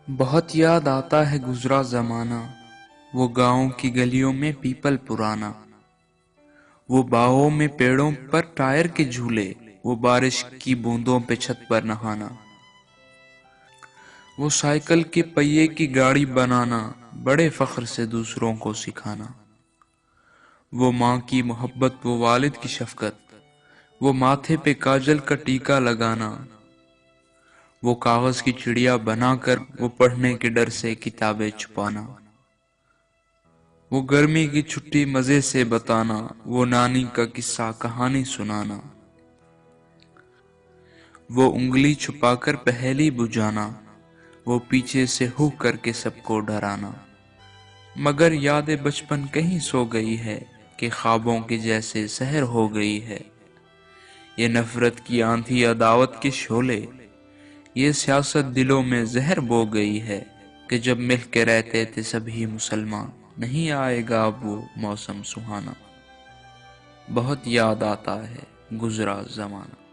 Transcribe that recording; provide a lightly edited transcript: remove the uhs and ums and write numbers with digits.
بہت یاد آتا ہے گزرا زمانہ، وہ گاؤں کی گلیوں میں پیپل پرانا، وہ باغوں میں پیڑوں پر ٹائر کے جھولے، وہ بارش کی بوندوں پہ چھت پر نہانا، وہ سائیکل کے پہیے کی گاڑی بنانا، بڑے فخر سے دوسروں کو سکھانا، وہ ماں کی محبت، وہ والد کی شفقت، وہ ماتھے پہ کاجل کا ٹیکا لگانا، وہ کاغذ کی چڑیا بنا کر وہ پڑھنے کے ڈر سے کتابیں چھپانا، وہ گرمی کی چھٹی مزے سے بتانا، وہ نانی کا قصہ کہانی سنانا، وہ انگلی چھپا کر پہیلی بجھانا، وہ پیچھے سے ہو کر کے سب کو ڈرانا۔ مگر یاد بچپن کہیں سو گئی ہے کہ خوابوں کے جیسے سحر ہو گئی ہے، یہ نفرت کی آندھی عداوت کے شعلے، یہ سیاست دلوں میں زہر بو گئی ہے کہ جب مل کے رہتے تھے سبھی مسلمان، نہیں آئے گا اب وہ موسم سہانا۔ بہت یاد آتا ہے گزرا زمانہ۔